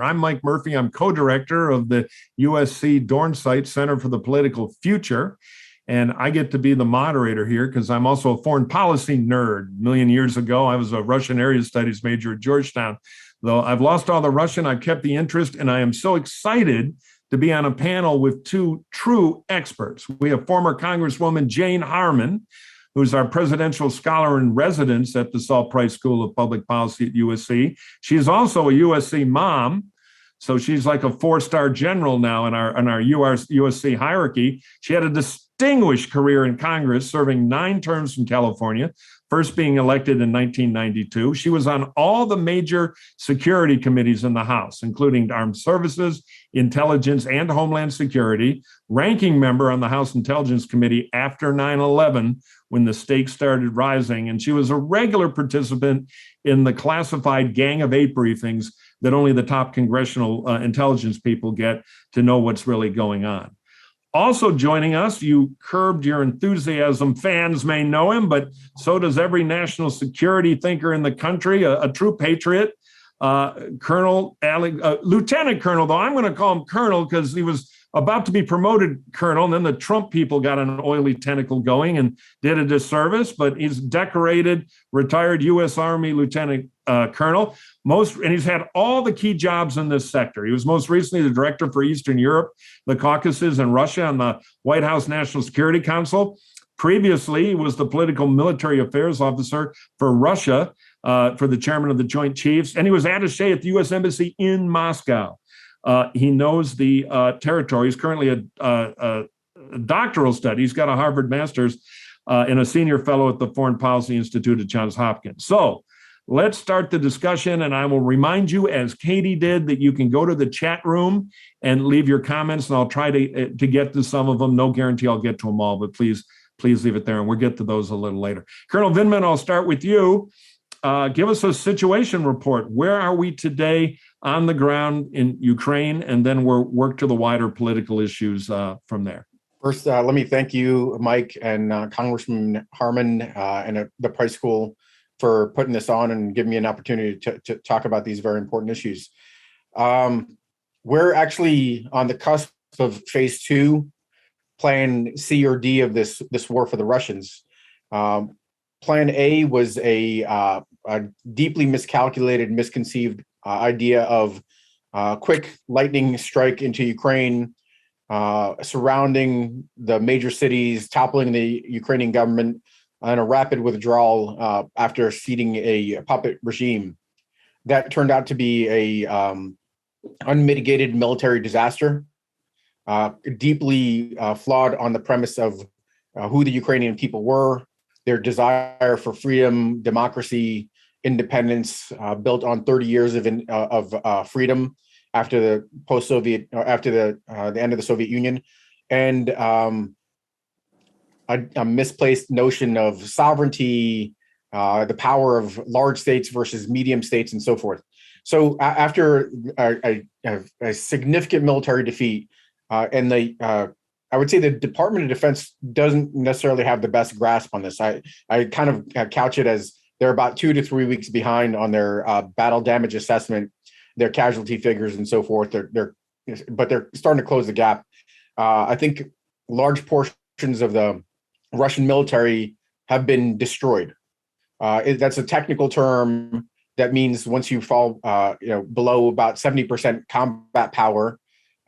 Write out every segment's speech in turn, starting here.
I'm Mike Murphy. I'm co-director of the USC Dornsife Center for the Political Future. And I get to be the moderator here because I'm also a foreign policy nerd. A million years ago, I was a Russian area studies major at Georgetown. Though I've lost all the Russian, I've kept the interest, and I am so excited to be on a panel with two true experts. We have former Congresswoman Jane Harman, who's our presidential scholar in residence at the Saul Price School of Public Policy at USC. She's also a USC mom, so she's like a four-star general now in our USC hierarchy. She had a distinguished career in Congress, serving 9 terms from California, first being elected in 1992. She was on all the major security committees in the House, including Armed Services, Intelligence, and Homeland Security, ranking member on the House Intelligence Committee after 9/11, when the stakes started rising. And she was a regular participant in the classified Gang of 8 briefings that only the top congressional intelligence people get to know what's really going on. Also joining us, you Curbed Your Enthusiasm fans may know him, but so does every national security thinker in the country, a true patriot, Lieutenant Colonel, though I'm going to call him Colonel because he was about to be promoted Colonel, and then the Trump people got an oily tentacle going and did a disservice, but he's decorated, retired U.S. Army Lieutenant Colonel, and he's had all the key jobs in this sector. He was most recently the director for Eastern Europe, the Caucasus, and Russia on the White House National Security Council. Previously, he was the political military affairs officer for Russia, for the chairman of the Joint Chiefs, and he was attaché at the U.S. Embassy in Moscow. He knows the territory. He's currently a doctoral study. He's got a Harvard master's and a senior fellow at the Foreign Policy Institute at Johns Hopkins. So let's start the discussion. And I will remind you, as Katie did, that you can go to the chat room and leave your comments, and I'll try to get to some of them. No guarantee I'll get to them all, but please leave it there, and we'll get to those a little later. Colonel Vindman, I'll start with you. Give us a situation report. Where are we today on the ground in Ukraine? And then we'll work to the wider political issues from there. First, let me thank you, Mike, and Congresswoman Harman and the Price School for putting this on and giving me an opportunity to talk about these very important issues. We're actually on the cusp of phase 2, plan C or D of this war for the Russians. Plan A was a deeply miscalculated, misconceived idea of quick lightning strike into Ukraine, surrounding the major cities, toppling the Ukrainian government, and a rapid withdrawal after seating a puppet regime. That turned out to be a unmitigated military disaster, deeply flawed on the premise of who the Ukrainian people were, their desire for freedom, democracy, independence, built on 30 years of freedom after the post-Soviet, after the end of the Soviet Union, and a misplaced notion of sovereignty, the power of large states versus medium states, and so forth. So after a significant military defeat, and I would say the Department of Defense doesn't necessarily have the best grasp on this. I kind of couch it as they're about 2 to 3 weeks behind on their battle damage assessment, their casualty figures, and so forth. But they're starting to close the gap. I think large portions of the Russian military have been destroyed. That's a technical term that means once you fall, below about 70% combat power,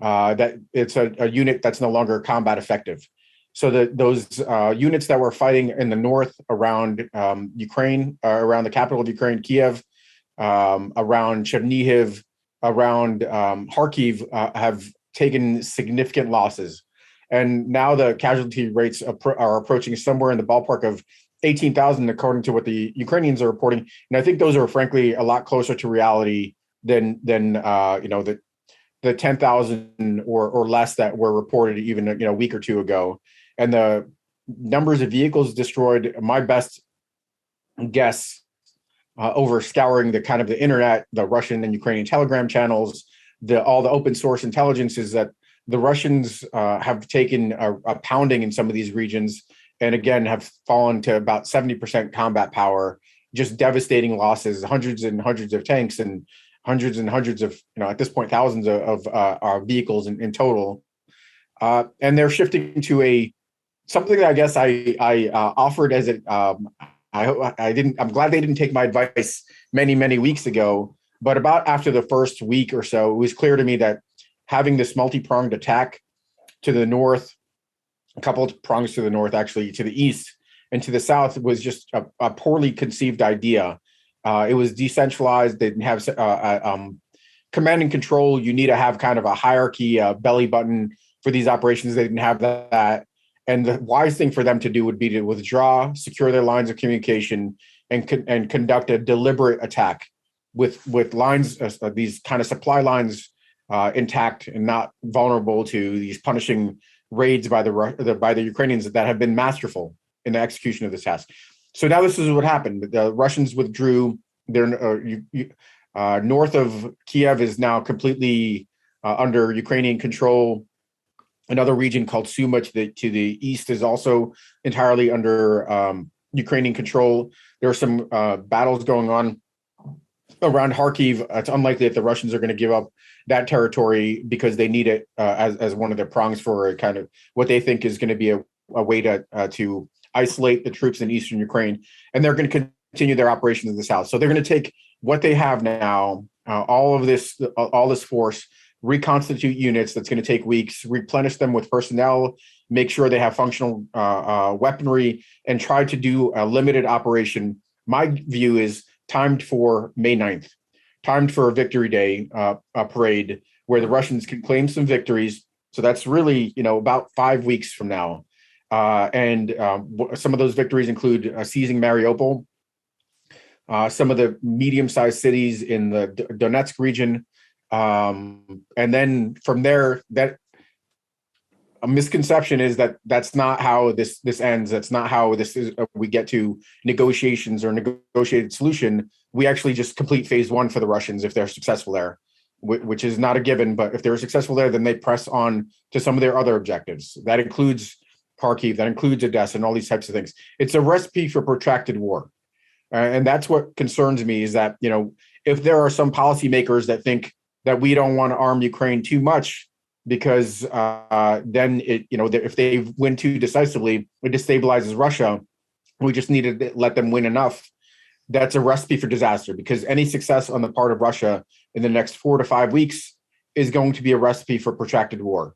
that it's a unit that's no longer combat effective. So those units that were fighting in the north around Ukraine, around the capital of Ukraine, Kiev, around Chernihiv, around Kharkiv, have taken significant losses. And now the casualty rates are approaching somewhere in the ballpark of 18,000, according to what the Ukrainians are reporting. And I think those are frankly a lot closer to reality than the 10,000 or less that were reported even a week or two ago. And the numbers of vehicles destroyed, my best guess, over scouring the internet, the Russian and Ukrainian Telegram channels, all the open source intelligence, is that the Russians have taken a pounding in some of these regions, and again have fallen to about 70% combat power, just devastating losses, hundreds and hundreds of tanks and hundreds and hundreds of, at this point, thousands of vehicles in total. And they're shifting to something that I guess I offered as I'm glad they didn't take my advice many weeks ago, but about after the first week or so, it was clear to me that having this multi-pronged attack to the north, a couple of prongs to the north, actually to the east and to the south, was just a poorly conceived idea. It was decentralized. They didn't have command and control. You need to have kind of a hierarchy, belly button for these operations. They didn't have that. And the wise thing for them to do would be to withdraw, secure their lines of communication, and conduct a deliberate attack with lines, these kind of supply lines intact and not vulnerable to these punishing raids by the Ukrainians that have been masterful in the execution of this task. So now this is what happened. The Russians withdrew. Their north of Kiev is now completely under Ukrainian control. Another region called Suma to the east is also entirely under Ukrainian control. There are some battles going on around Kharkiv. It's unlikely that the Russians are going to give up that territory because they need it as one of their prongs for a kind of what they think is going to be a way to isolate the troops in eastern Ukraine. And they're going to continue their operations in the south. So they're going to take what they have now, all this force, reconstitute units. That's going to take weeks, replenish them with personnel, make sure they have functional weaponry, and try to do a limited operation. My view is timed for May 9th, timed for a Victory Day a parade where the Russians can claim some victories. So that's really, about 5 weeks from now. And some of those victories include seizing Mariupol, some of the medium-sized cities in the Donetsk region. And then from there, that a misconception is that that's not how this ends. That's not how this is. We get to negotiations or negotiated solution. We actually just complete phase one for the Russians if they're successful there, which is not a given. But if they're successful there, then they press on to some of their other objectives. That includes Kharkiv, that includes Odessa, and all these types of things. It's a recipe for protracted war. And that's what concerns me is that, if there are some policymakers that think that we don't want to arm Ukraine too much because then if they win too decisively, it destabilizes Russia. We just need to let them win enough. That's a recipe for disaster because any success on the part of Russia in the next 4 to 5 weeks is going to be a recipe for protracted war.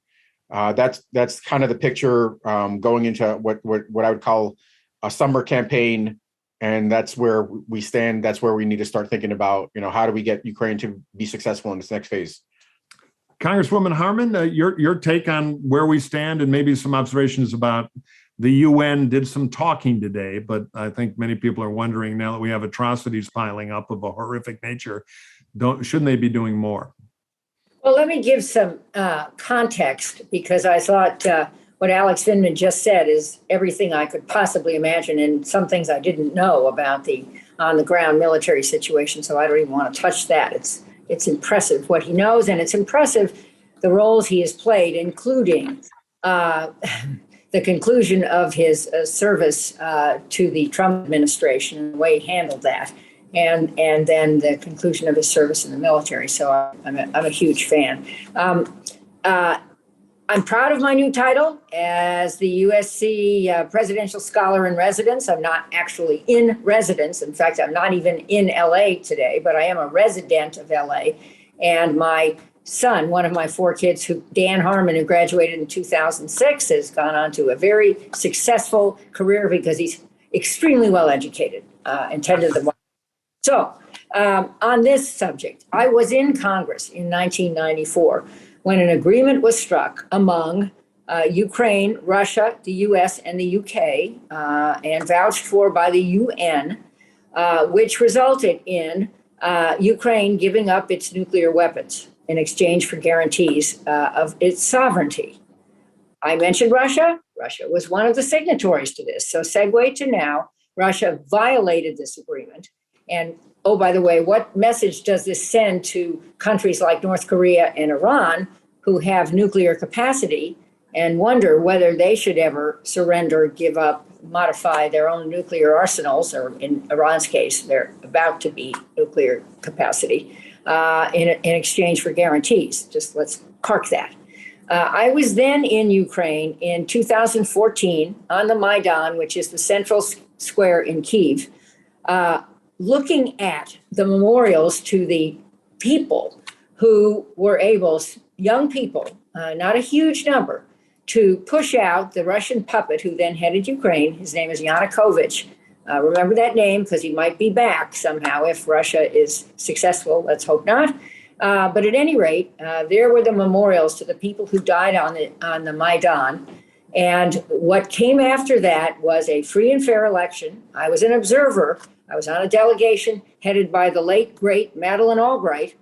That's kind of the picture going into what I would call a summer campaign. And that's where we stand. That's where we need to start thinking about, how do we get Ukraine to be successful in this next phase? Congresswoman Harman, your take on where we stand and maybe some observations about the UN did some talking today, but I think many people are wondering now that we have atrocities piling up of a horrific nature, shouldn't they be doing more? Well, let me give some context because I thought what Alex Vindman just said is everything I could possibly imagine and some things I didn't know about the on-the-ground military situation, so I don't even want to touch that. It's impressive what he knows, and it's impressive the roles he has played, including the conclusion of his service to the Trump administration and the way he handled that, and then the conclusion of his service in the military. So I'm a huge fan. I'm proud of my new title as the USC Presidential Scholar in Residence. I'm not actually in residence. In fact, I'm not even in LA today, but I am a resident of LA. And my son, one of my 4 kids, Dan Harman, who graduated in 2006, has gone on to a very successful career because he's extremely well educated, intended the. So on this subject, I was in Congress in 1994 when an agreement was struck among Ukraine, Russia, the US, and the UK, and vouched for by the UN, which resulted in Ukraine giving up its nuclear weapons in exchange for guarantees of its sovereignty. I mentioned Russia. Russia was one of the signatories to this. So segue to now, Russia violated this agreement. And oh, by the way, what message does this send to countries like North Korea and Iran who have nuclear capacity and wonder whether they should ever surrender, give up, modify their own nuclear arsenals, or in Iran's case, they're about to be nuclear capacity. in exchange for guarantees. Just let's park that. I was then in Ukraine in 2014 on the Maidan, which is the central square in Kyiv, looking at the memorials to the people who were able, young people, not a huge number, to push out the Russian puppet who then headed Ukraine. His name is Yanukovych. Remember that name because he might be back somehow if Russia is successful. Let's hope not. But at any rate, there were the memorials to the people who died on the Maidan. And what came after that was a free and fair election. I was an observer. I was on a delegation headed by the late, great Madeleine Albright.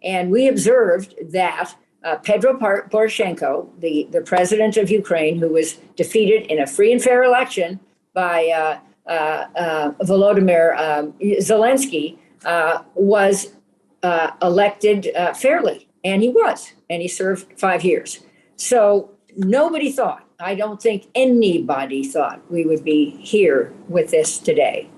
And we observed that Petro Poroshenko, the president of Ukraine, who was defeated in a free and fair election by Volodymyr Zelensky, was elected fairly. And he was, and he served 5 years. So nobody thought, I don't think anybody thought we would be here with this today.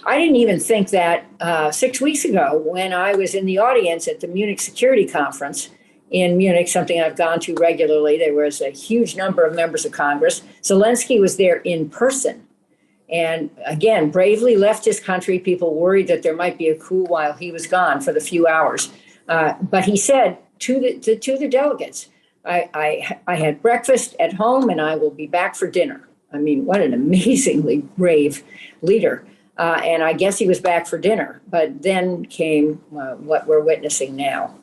I didn't even think that 6 weeks ago when I was in the audience at the Munich Security Conference in Munich, something I've gone to regularly. There was a huge number of members of Congress. Zelensky was there in person. And again, bravely left his country. People worried that there might be a coup while he was gone for the few hours. But he said to the delegates, I had breakfast at home and I will be back for dinner. I mean, what an amazingly brave leader. And I guess he was back for dinner. But then came what we're witnessing now.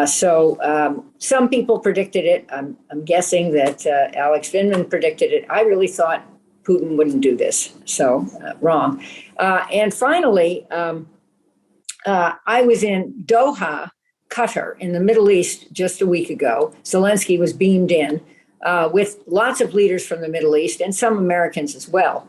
So some people predicted it. I'm guessing that Alex Vindman predicted it. I really thought Putin wouldn't do this. So wrong. And finally, I was in Doha, Qatar, in the Middle East just a week ago. Zelensky was beamed in with lots of leaders from the Middle East and some Americans as well.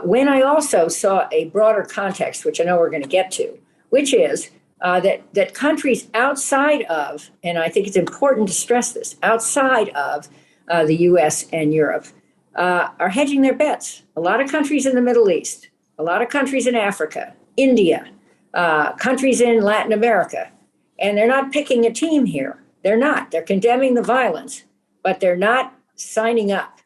When I also saw a broader context, which I know we're going to get to, which is that countries outside of, and I think it's important to stress this, outside of the US and Europe are hedging their bets. A lot of countries in the Middle East, a lot of countries in Africa, India, countries in Latin America, and they're not picking a team here. They're not. They're condemning the violence, but they're not signing up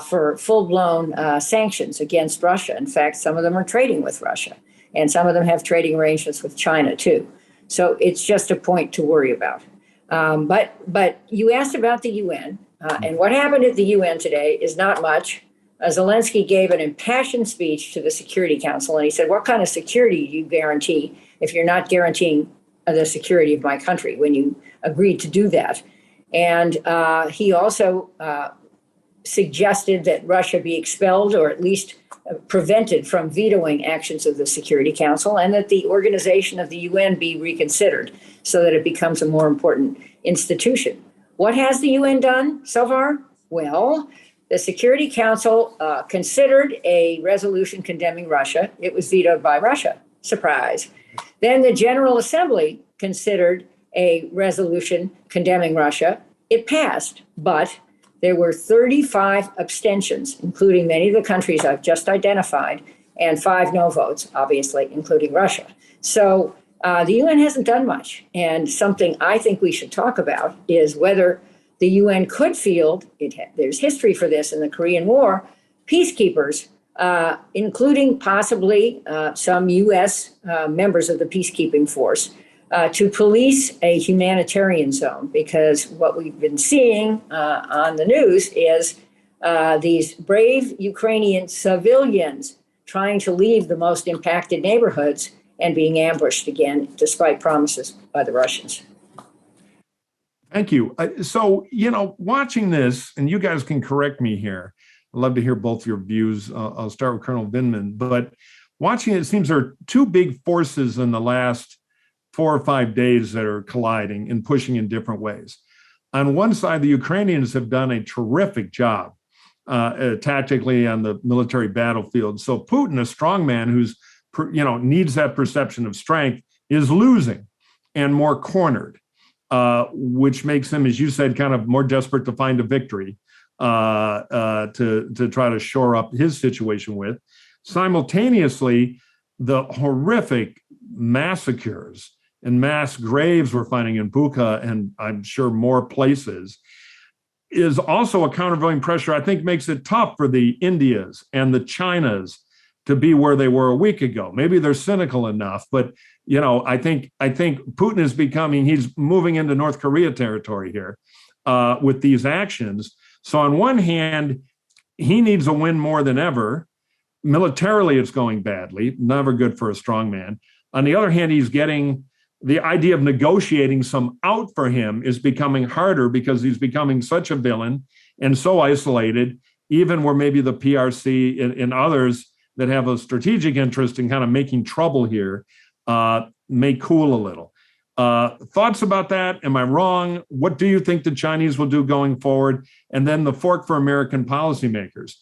for full-blown sanctions against Russia. In fact, some of them are trading with Russia, and some of them have trading arrangements with China too. So it's just a point to worry about. But you asked about the UN, and what happened at the UN today is not much. Zelensky gave an impassioned speech to the Security Council, and he said, what kind of security do you guarantee if you're not guaranteeing the security of my country when you agreed to do that? And he also suggested that Russia be expelled or at least prevented from vetoing actions of the Security Council, and that the organization of the UN be reconsidered so that it becomes a more important institution. What has the UN done so far? Well, the Security Council considered a resolution condemning Russia. It was vetoed by Russia. Surprise. Then the General Assembly considered a resolution condemning Russia. It passed, but there were 35 abstentions, including many of the countries I've just identified, and 5 no votes, obviously, including Russia. So the UN hasn't done much. And something I think we should talk about is whether the UN could field, there's history for this in the Korean War, peacekeepers, including possibly some US members of the peacekeeping force, to police a humanitarian zone, because what we've been seeing on the news is these brave Ukrainian civilians trying to leave the most impacted neighborhoods and being ambushed again, despite promises by the Russians. Thank you. So, watching this, and you guys can correct me here. I'd love to hear both your views. I'll start with Colonel Vindman, but watching it seems there are 2 big forces in the last 4 or 5 days that are colliding and pushing in different ways. On one side, the Ukrainians have done a terrific job tactically on the military battlefield. So Putin, a strong man who's needs that perception of strength, is losing and more cornered, which makes him, as you said, kind of more desperate to find a victory to try to shore up his situation with. Simultaneously, the horrific massacres and mass graves we're finding in Bucha and I'm sure more places, is also a countervailing pressure I think makes it tough for the Indias and the Chinas to be where they were a week ago. Maybe they're cynical enough, but I think Putin is he's moving into North Korea territory here with these actions. So on one hand, he needs a win more than ever. Militarily, it's going badly, never good for a strong man. On the other hand, he's getting the idea of negotiating some out for him is becoming harder because he's becoming such a villain and so isolated, even where maybe the PRC and others that have a strategic interest in kind of making trouble here may cool a little. Thoughts about that? Am I wrong? What do you think the Chinese will do going forward? And then the fork for American policymakers.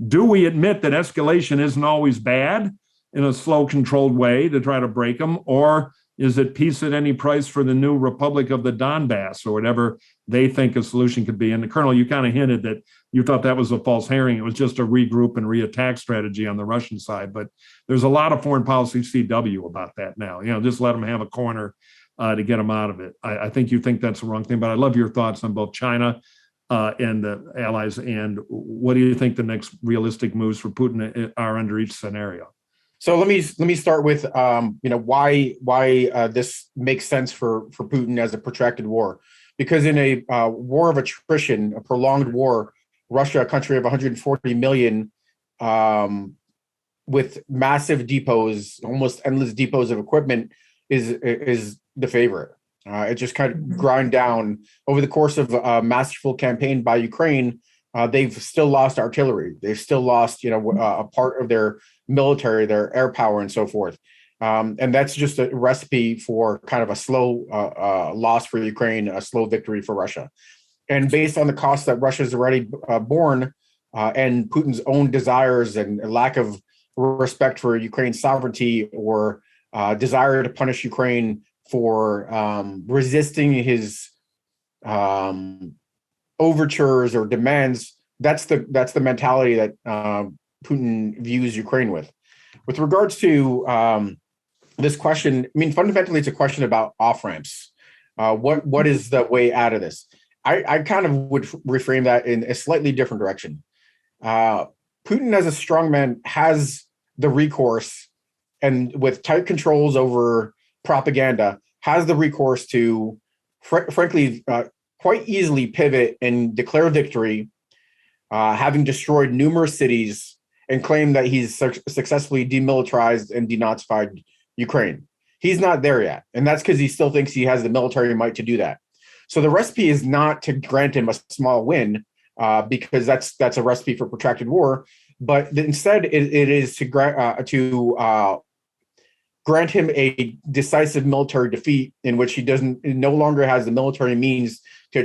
Do we admit that escalation isn't always bad in a slow, controlled way to try to break them? Or is it peace at any price for the new Republic of the Donbass or whatever they think a solution could be? And Colonel, you kind of hinted that you thought that was a false herring. It was just a regroup and reattack strategy on the Russian side. But there's a lot of foreign policy CW about that now. Just let them have a corner to get them out of it. I think you think that's the wrong thing, but I love your thoughts on both China and the allies. And what do you think the next realistic moves for Putin are under each scenario? So let me start with why this makes sense for Putin as a protracted war, because in a war of attrition, a prolonged war, Russia, a country of 140 million, with massive depots, almost endless depots of equipment, is the favorite. It just kind of grind down over the course of a masterful campaign by Ukraine. They've still lost artillery. They've still lost, a part of their military, their air power, and so forth. And that's just a recipe for kind of a slow loss for Ukraine, a slow victory for Russia. And based on the cost that Russia's already borne, and Putin's own desires and lack of respect for Ukraine's sovereignty or desire to punish Ukraine for resisting his overtures or demands, that's the mentality that Putin views Ukraine with. With regards to this question, fundamentally, it's a question about off-ramps. What is the way out of this? I kind of would reframe that in a slightly different direction. Putin, as a strongman, has the recourse, and with tight controls over propaganda, has the recourse to, frankly, quite easily pivot and declare victory, having destroyed numerous cities, and claim that he's successfully demilitarized and denazified Ukraine. He's not there yet, and that's because he still thinks he has the military might to do that. So the recipe is not to grant him a small win, because that's a recipe for protracted war, but instead it is to grant him a decisive military defeat in which he no longer has the military means to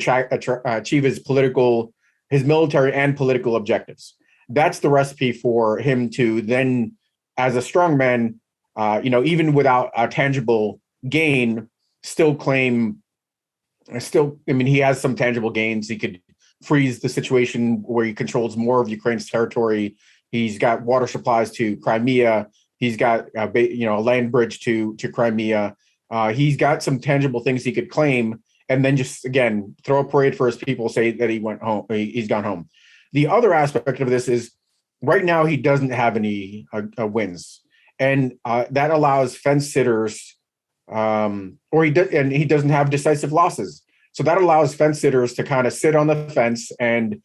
achieve his military and political objectives. That's the recipe for him to then, as a strongman, even without a tangible gain, still claim. He has some tangible gains. He could freeze the situation where he controls more of Ukraine's territory. He's got water supplies to Crimea. He's got a land bridge to Crimea. He's got some tangible things he could claim, and then just again throw a parade for his people, say that he went home. He's gone home. The other aspect of this is right now he doesn't have any wins, and that allows fence sitters, he doesn't have decisive losses. So that allows fence sitters to kind of sit on the fence and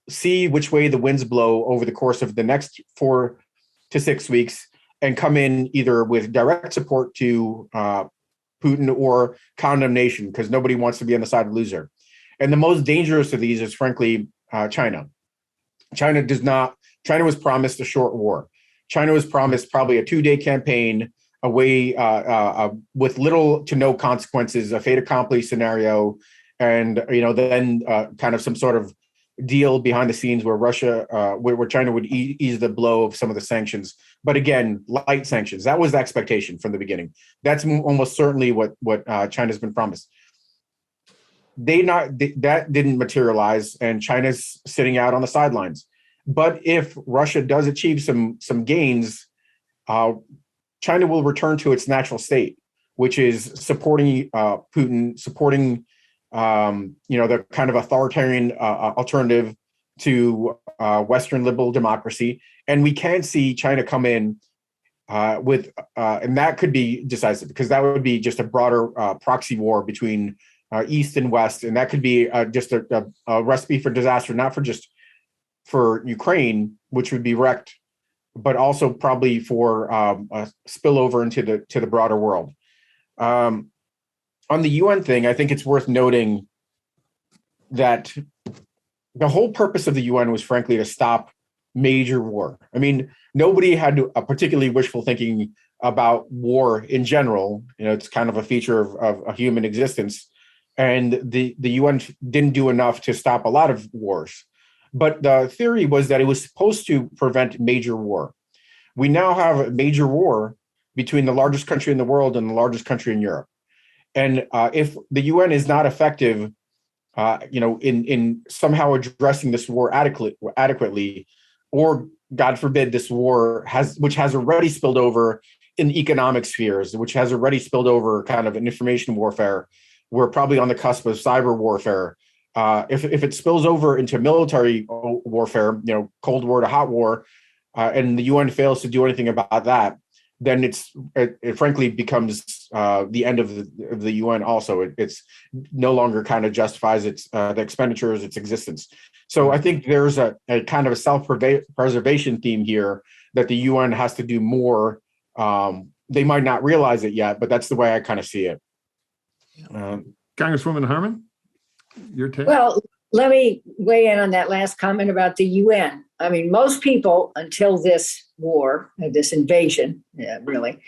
see which way the winds blow over the course of the next 4 to 6 weeks, and come in either with direct support to Putin or condemnation, because nobody wants to be on the side of the loser. And the most dangerous of these is, frankly, China. China was promised a short war. China was promised probably a 2-day campaign, away with little to no consequences, a fait accompli scenario, and then kind of some sort of deal behind the scenes where where China would ease the blow of some of the sanctions. But again, light sanctions. That was the expectation from the beginning. That's almost certainly what China's been promised. That didn't materialize, and China's sitting out on the sidelines. But if Russia does achieve some gains, China will return to its natural state. which is supporting Putin, supporting the kind of authoritarian alternative to Western liberal democracy. And we can see China come in and that could be decisive, because that would be just a broader proxy war between East and West. And that could be just a recipe for disaster, not for Ukraine, which would be wrecked, but also probably for a spillover into the broader world. On the UN thing, I think it's worth noting that the whole purpose of the UN was frankly to stop major war. I mean, nobody had a particularly wishful thinking about war in general. It's kind of a feature of a human existence. And the UN didn't do enough to stop a lot of wars. But the theory was that it was supposed to prevent major war. We now have a major war between the largest country in the world and the largest country in Europe. And if the UN is not effective, in somehow addressing this war adequately, or God forbid, this war which has already spilled over in economic spheres, which has already spilled over kind of an information warfare. We're probably on the cusp of cyber warfare. If it spills over into military warfare, Cold War to hot war, and the UN fails to do anything about that, then it frankly becomes the end of the UN. Also, it's no longer kind of justifies the expenditures, its existence. So I think there's a kind of a self-preservation theme here that the UN has to do more. They might not realize it yet, but that's the way I kind of see it. Congresswoman Harman, your take? Well, let me weigh in on that last comment about the UN. I mean, most people until this war, this invasion, really,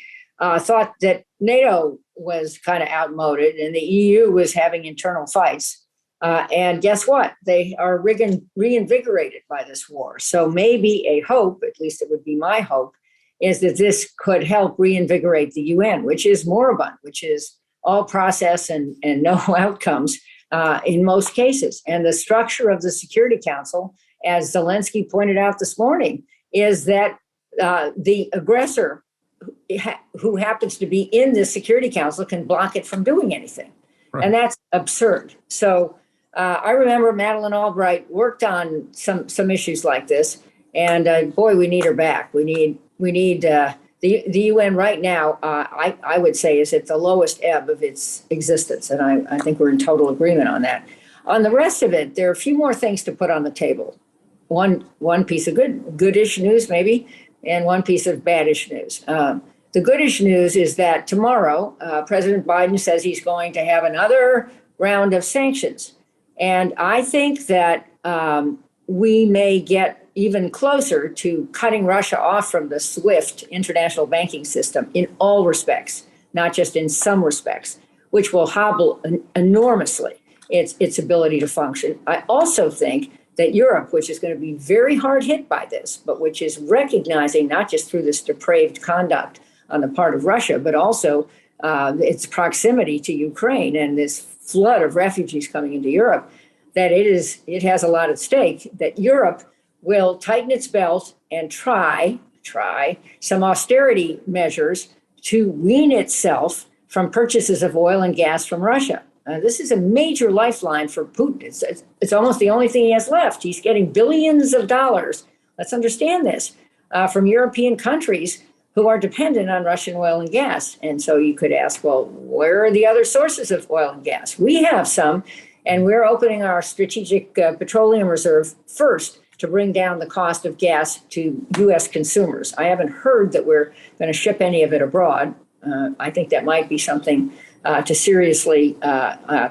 thought that NATO was kind of outmoded and the EU was having internal fights. And guess what? They are reinvigorated by this war. So maybe a hope, at least it would be my hope, is that this could help reinvigorate the UN, which is moribund, which is all process and no outcomes in most cases. And the structure of the Security Council, as Zelensky pointed out this morning, is that the aggressor who happens to be in the Security Council can block it from doing anything. Right. And that's absurd. So I remember Madeleine Albright worked on some issues like this. And boy, we need her back. We need the UN right now, I would say, is at the lowest ebb of its existence. And I think we're in total agreement on that. On the rest of it, there are a few more things to put on the table. One piece of goodish news, maybe, and one piece of baddish news. The goodish news is that tomorrow, President Biden says he's going to have another round of sanctions. And I think that we may get even closer to cutting Russia off from the SWIFT international banking system in all respects, not just in some respects, which will hobble enormously its ability to function. I also think that Europe, which is going to be very hard hit by this, but which is recognizing not just through this depraved conduct on the part of Russia, but also its proximity to Ukraine and this flood of refugees coming into Europe, that it has a lot at stake, that Europe will tighten its belt and try some austerity measures to wean itself from purchases of oil and gas from Russia. This is a major lifeline for Putin. It's almost the only thing he has left. He's getting billions of dollars, let's understand this, from European countries who are dependent on Russian oil and gas. And so you could ask, well, where are the other sources of oil and gas? We have some, and we're opening our strategic petroleum reserve first to bring down the cost of gas to U.S. consumers. I haven't heard that we're going to ship any of it abroad. I think that might be something to seriously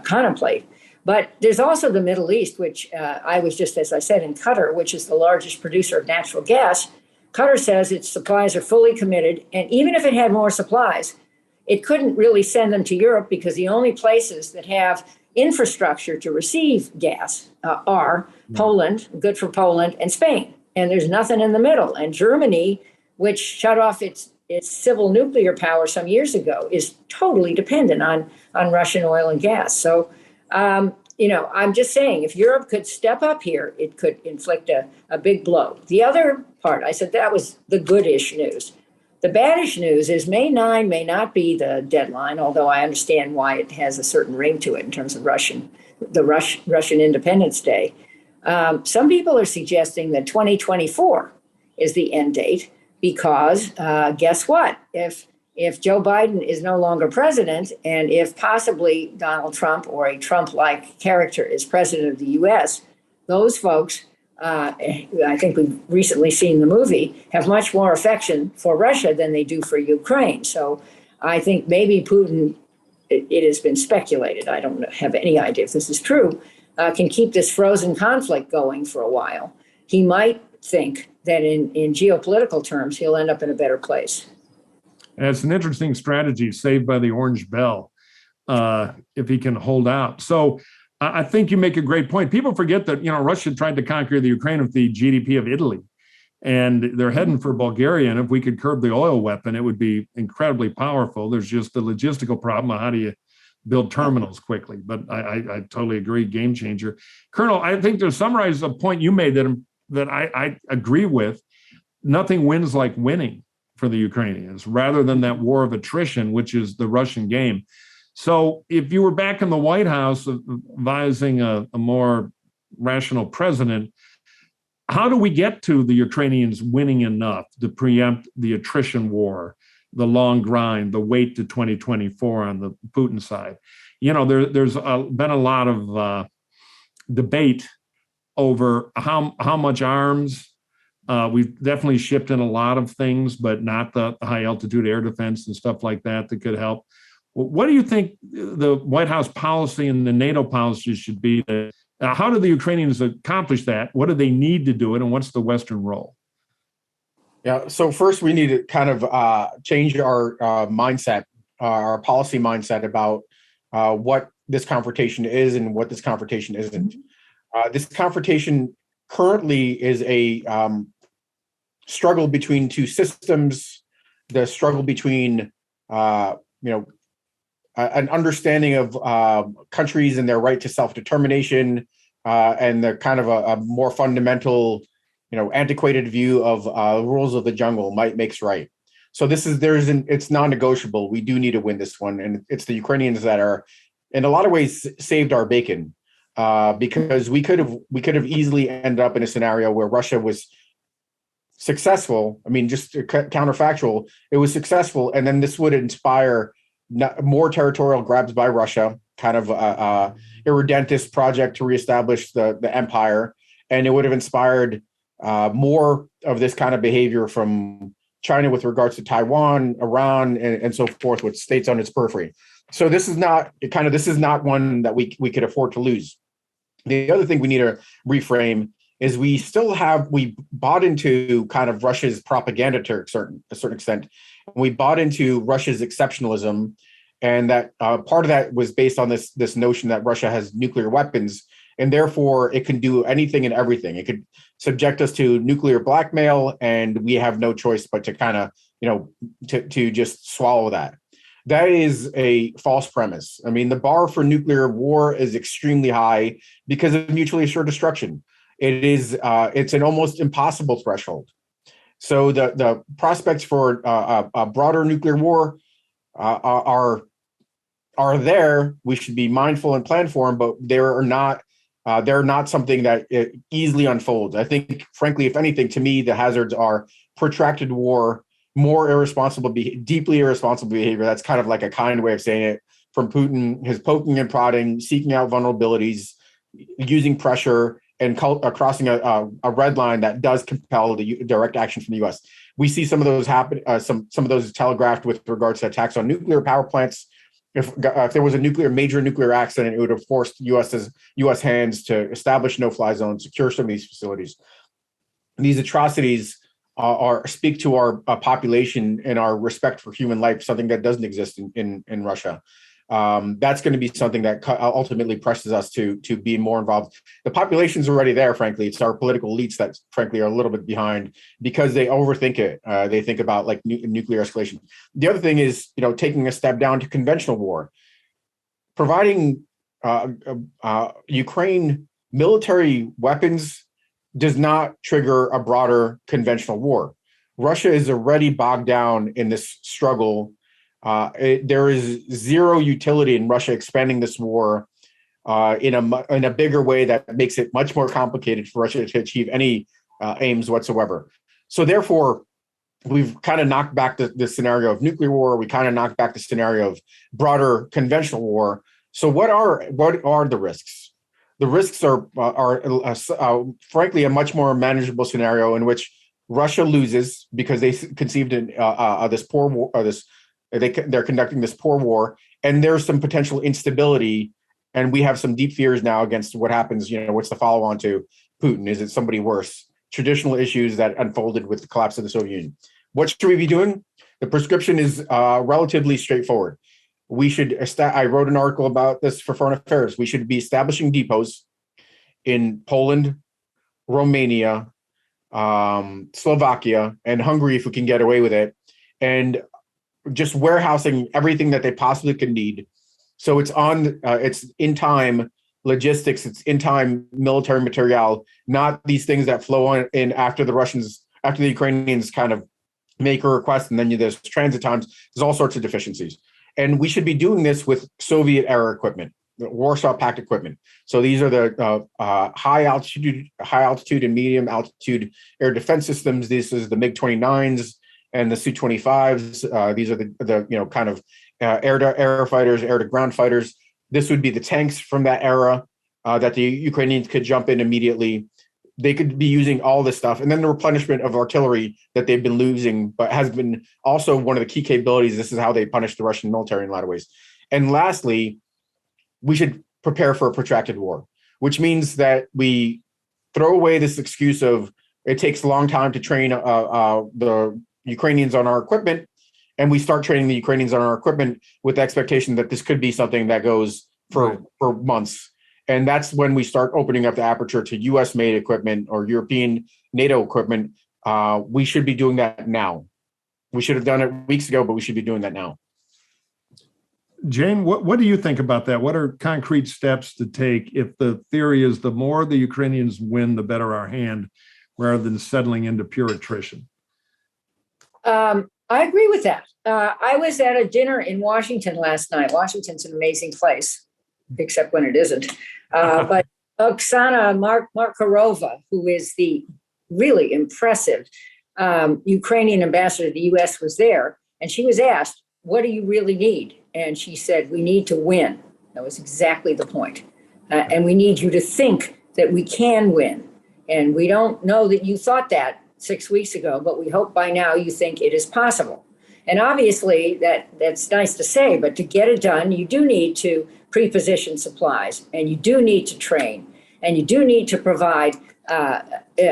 contemplate. But there's also the Middle East, which I was just, as I said, in Qatar, which is the largest producer of natural gas. Qatar says its supplies are fully committed. And even if it had more supplies, it couldn't really send them to Europe because the only places that have infrastructure to receive gas are Poland, good for Poland, and Spain. And there's nothing in the middle. And Germany, which shut off its civil nuclear power some years ago, is totally dependent on Russian oil and gas. So, I'm just saying, if Europe could step up here, it could inflict a big blow. The other part, I said that was the goodish news. The baddish news is May 9 may not be the deadline, although I understand why it has a certain ring to it in terms of Russian Independence Day. Some people are suggesting that 2024 is the end date because guess what? If Joe Biden is no longer president, and if possibly Donald Trump or a Trump-like character is president of the U.S., those folks, I think we've recently seen the movie, have much more affection for Russia than they do for Ukraine. So I think maybe Putin, it has been speculated, I don't have any idea if this is true, can keep this frozen conflict going for a while. He might think that in geopolitical terms, he'll end up in a better place. And it's an interesting strategy, saved by the orange bell, if he can hold out. So I think you make a great point. People forget that, Russia tried to conquer the Ukraine with the GDP of Italy, and they're heading for Bulgaria. And if we could curb the oil weapon, it would be incredibly powerful. There's just the logistical problem of how do you build terminals quickly. But I totally agree, game changer. Colonel, I think to summarize a point you made that I agree with, nothing wins like winning for the Ukrainians, rather than that war of attrition, which is the Russian game. So if you were back in the White House advising a more rational president, how do we get to the Ukrainians winning enough to preempt the attrition war, the long grind, the wait to 2024 on the Putin side? There's been a lot of debate over how much arms. We've definitely shipped in a lot of things, but not the high altitude air defense and stuff like that could help. What do you think the White House policy and the NATO policy should be? How do the Ukrainians accomplish that? What do they need to do it? And what's the Western role? Yeah. So first, we need to kind of change our mindset, our policy mindset about what this confrontation is and what this confrontation isn't. This confrontation currently is a struggle between two systems, the struggle between, an understanding of countries and their right to self-determination, and the kind of a more fundamental, antiquated view of rules of the jungle, might makes right. So it's non-negotiable. We do need to win this one, and it's the Ukrainians that are, in a lot of ways, saved our bacon, because we could have easily ended up in a scenario where Russia was successful. I mean, just counterfactual, it was successful, and then this would inspire more territorial grabs by Russia, kind of a irredentist project to reestablish the empire, and it would have inspired more of this kind of behavior from China with regards to Taiwan, Iran, and so forth, with states on its periphery. So this is not one that we could afford to lose. The other thing we need to reframe is we bought into kind of Russia's propaganda to a certain extent. We bought into Russia's exceptionalism, and that part of that was based on this notion that Russia has nuclear weapons, and therefore it can do anything and everything. It could subject us to nuclear blackmail, and we have no choice but to kind of, to just swallow that. That is a false premise. I mean, the bar for nuclear war is extremely high because of mutually assured destruction. It's an almost impossible threshold. So the prospects for a broader nuclear war are there. We should be mindful and plan for them, but they're not something that easily unfolds. I think, frankly, if anything, to me, the hazards are protracted war, more deeply irresponsible behavior. That's kind of like a kind way of saying it from Putin, his poking and prodding, seeking out vulnerabilities, using pressure, and crossing a red line that does compel the direct action from the U.S. We see some of those happen. Some of those telegraphed with regards to attacks on nuclear power plants. If there was a major nuclear accident, it would have forced U.S. hands to establish no-fly zones, secure some of these facilities. These atrocities speak to our population and our respect for human life, something that doesn't exist in Russia. That's going to be something that ultimately presses us to be more involved. The population's already there, frankly. It's our political elites that, frankly, are a little bit behind because they overthink it. They think about like nuclear escalation. The other thing is, taking a step down to conventional war, providing Ukraine military weapons does not trigger a broader conventional war. Russia is already bogged down in this struggle. There is zero utility in Russia expanding this war in a bigger way that makes it much more complicated for Russia to achieve any aims whatsoever. So therefore, we've kind of knocked back the scenario of nuclear war. We kind of knocked back the scenario of broader conventional war. So what are the risks? The risks are frankly a much more manageable scenario in which Russia loses because they conceived this poor war, they're conducting this poor war, and there's some potential instability, and we have some deep fears now against what happens. What's the follow-on to Putin? Is it somebody worse? Traditional issues that unfolded with the collapse of the Soviet Union. What should we be doing? The prescription is relatively straightforward. We should. I wrote an article about this for Foreign Affairs. We should be establishing depots in Poland, Romania, Slovakia, and Hungary if we can get away with it, and just warehousing everything that they possibly could need. So it's in time logistics, it's in time military material, not these things that flow in after the Ukrainians kind of make a request, and then there's transit times. There's all sorts of deficiencies. And we should be doing this with Soviet era equipment, Warsaw Pact equipment. So these are the high altitude and medium altitude air defense systems. This is the MiG-29s and the Su-25s. These are the kind of air to air fighters, air to ground fighters. This would be the tanks from that era that the Ukrainians could jump in immediately. They could be using all this stuff. And then the replenishment of artillery that they've been losing, but has been also one of the key capabilities. This is how they punish the Russian military in a lot of ways. And lastly, we should prepare for a protracted war, which means that we throw away this excuse of it takes a long time to train the Ukrainians on our equipment, and we start training the Ukrainians on our equipment with the expectation that this could be something that goes for months. And that's when we start opening up the aperture to US-made equipment or European NATO equipment. We should be doing that now. We should have done it weeks ago, but we should be doing that now. Jane, what do you think about that? What are concrete steps to take if the theory is the more the Ukrainians win, the better our hand, rather than settling into pure attrition? I agree with that. I was at a dinner in Washington last night. Washington's an amazing place, except when it isn't. But Oksana Markarova, who is the really impressive Ukrainian ambassador to the U.S., was there. And she was asked, what do you really need? And she said, we need to win. That was exactly the point. And we need you to think that we can win. And we don't know that you thought that 6 weeks ago, but we hope by now you think it is possible. And obviously that's nice to say, but to get it done, you do need to pre-position supplies, and you do need to train, and you do need to provide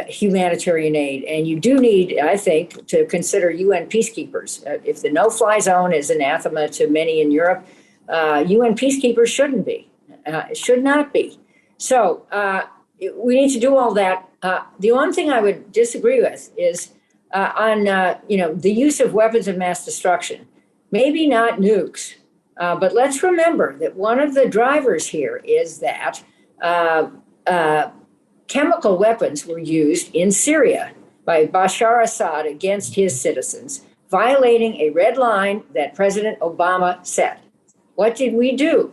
humanitarian aid, and you do need, I think, to consider UN peacekeepers. If the no-fly zone is anathema to many in Europe, UN peacekeepers shouldn't be, should not be. So we need to do all that. The one thing I would disagree with is on the use of weapons of mass destruction. Maybe not nukes, but let's remember that one of the drivers here is that chemical weapons were used in Syria by Bashar Assad against his citizens, violating a red line that President Obama set. What did we do?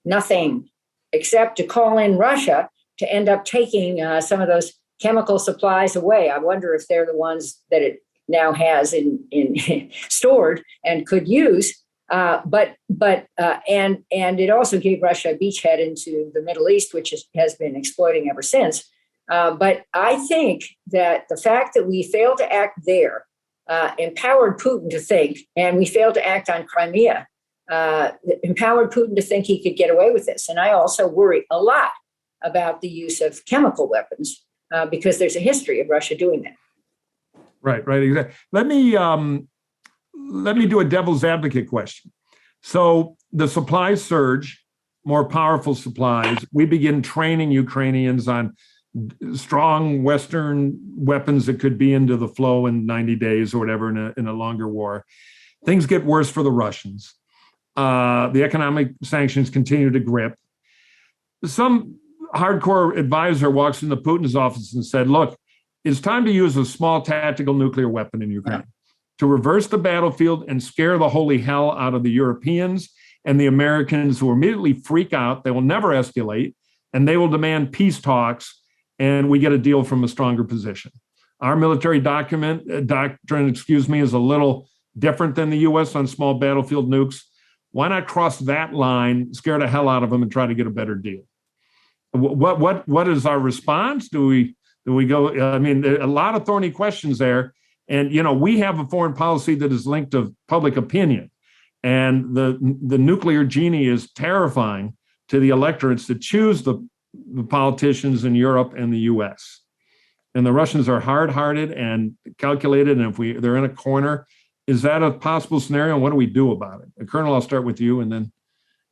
Nothing, except to call in Russia to end up taking some of those chemical supplies away. I wonder if they're the ones that it now has in stored and could use. And it also gave Russia a beachhead into the Middle East, which has been exploiting ever since. But I think that the fact that we failed to act there empowered Putin to think, and we failed to act on Crimea, empowered Putin to think he could get away with this. And I also worry a lot about the use of chemical weapons because there's a history of Russia doing that. Right, exactly. Let me do a devil's advocate question. So the supplies surge, more powerful supplies. We begin training Ukrainians on strong Western weapons that could be into the flow in 90 days or whatever in a longer war. Things get worse for the Russians. The economic sanctions continue to grip. Some hardcore advisor walks into Putin's office and said, look, It's time to use a small tactical nuclear weapon in Ukraine to reverse the battlefield and scare the holy hell out of the Europeans and the Americans, who immediately freak out. They will never escalate, and they will demand peace talks, and we get a deal from a stronger position. Our military doctrine, is a little different than the U.S. on small battlefield nukes. Why not cross that line, scare the hell out of them, and try to get a better deal? What is our response? Do we go? I mean, a lot of thorny questions there. And, we have a foreign policy that is linked to public opinion. And the nuclear genie is terrifying to the electorates that choose the politicians in Europe and the U.S. And the Russians are hard-hearted and calculated. And if they're in a corner, is that a possible scenario? What do we do about it? Colonel, I'll start with you, and then.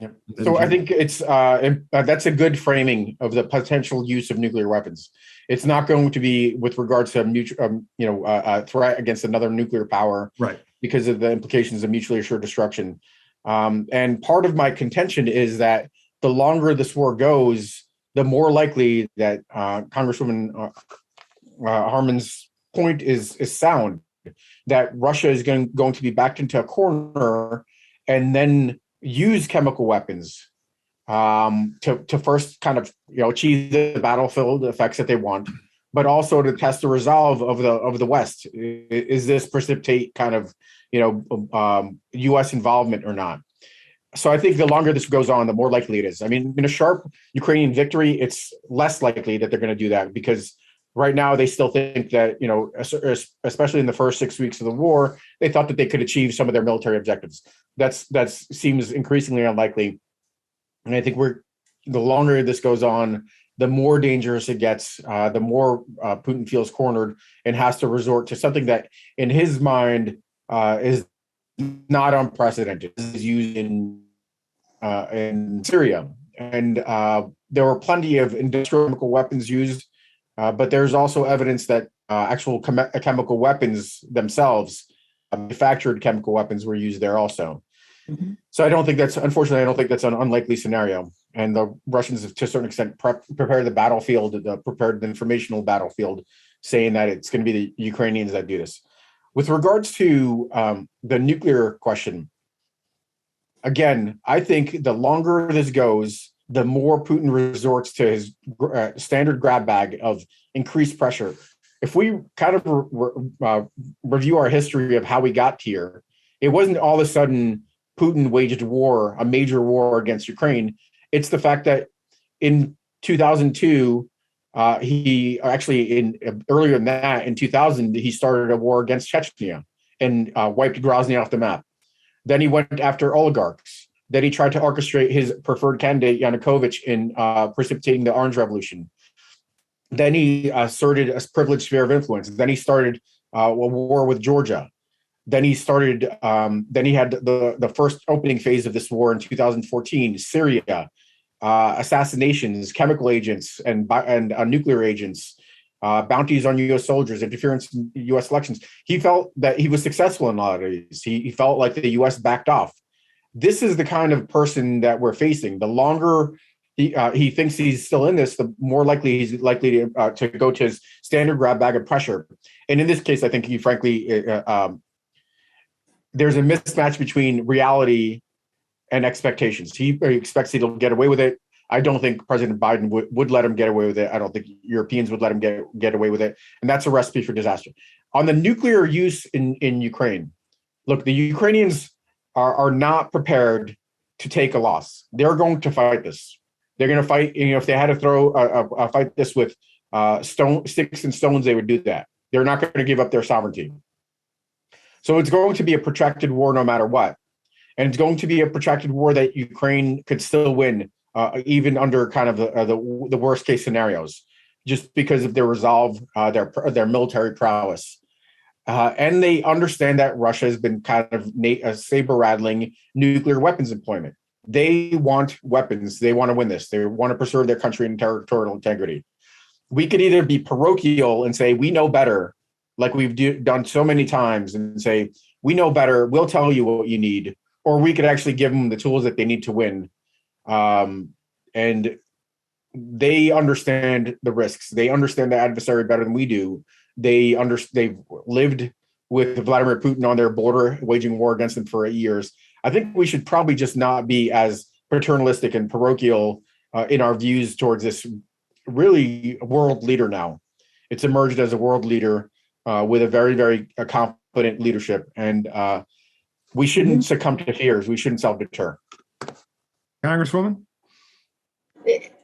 Yeah. So I think it's that's a good framing of the potential use of nuclear weapons. It's not going to be with regards to a threat against another nuclear power, right? Because of the implications of mutually assured destruction. And part of my contention is that the longer this war goes, the more likely that Congresswoman Harman's point is sound, that Russia is going to be backed into a corner and then use chemical weapons to first kind of achieve the battlefield effects that they want, but also to test the resolve of the West. Is this precipitate kind of U.S. involvement or not? So I think the longer this goes on, the more likely it is. I mean, in a sharp Ukrainian victory, it's less likely that they're going to do that, because right now they still think that, especially in the first 6 weeks of the war, they thought that they could achieve some of their military objectives. That seems increasingly unlikely. And I think the longer this goes on, the more dangerous it gets, the more Putin feels cornered and has to resort to something that in his mind is not unprecedented. This is used in Syria. And there were plenty of industrial chemical weapons used, but there's also evidence that actual chemical weapons themselves, manufactured chemical weapons, were used there also. Mm-hmm. So I don't think that's an unlikely scenario. And the Russians have, to a certain extent, prepared the battlefield, prepared the informational battlefield, saying that it's going to be the Ukrainians that do this. With regards to the nuclear question, again, I think the longer this goes, the more Putin resorts to his standard grab bag of increased pressure. If we kind of review our history of how we got here, it wasn't all of a sudden Putin waged a major war against Ukraine. It's the fact that in 2002, earlier than that, in 2000, he started a war against Chechnya and wiped Grozny off the map. Then he went after oligarchs. Then he tried to orchestrate his preferred candidate, Yanukovych, in precipitating the Orange Revolution. Then he asserted a privileged sphere of influence. Then he started a war with Georgia. Then he started. Then he had the first opening phase of this war in 2014, Syria, assassinations, chemical agents, and nuclear agents, bounties on U.S. soldiers, interference in U.S. elections. He felt that he was successful in a lot of these. He felt like the U.S. backed off. This is the kind of person that we're facing. The longer he thinks he's still in this, the more likely he's likely to go to his standard grab bag of pressure. And in this case, I think he frankly, there's a mismatch between reality and expectations. He expects he'll get away with it. I don't think President Biden would let him get away with it. I don't think Europeans would let him get away with it. And that's a recipe for disaster. On the nuclear use in Ukraine, look, the Ukrainians are not prepared to take a loss. They're going to fight this. They're going to fight. If they had to fight this with sticks and stones, they would do that. They're not going to give up their sovereignty. So it's going to be a protracted war no matter what. And it's going to be a protracted war that Ukraine could still win, even under kind of the worst case scenarios, just because of their resolve, their military prowess. And they understand that Russia has been kind of saber-rattling nuclear weapons employment. They want weapons. They want to win this. They want to preserve their country and territorial integrity. We could either be parochial and say, we know better, like we've done so many times, and say, we know better, we'll tell you what you need. Or we could actually give them the tools that they need to win. And they understand the risks. They understand the adversary better than we do. They've lived with Vladimir Putin on their border, waging war against them for 8 years. I think we should probably just not be as paternalistic and parochial in our views towards this really world leader now. It's emerged as a world leader with a very, very competent leadership. And we shouldn't succumb to fears. We shouldn't self-deter. Congresswoman?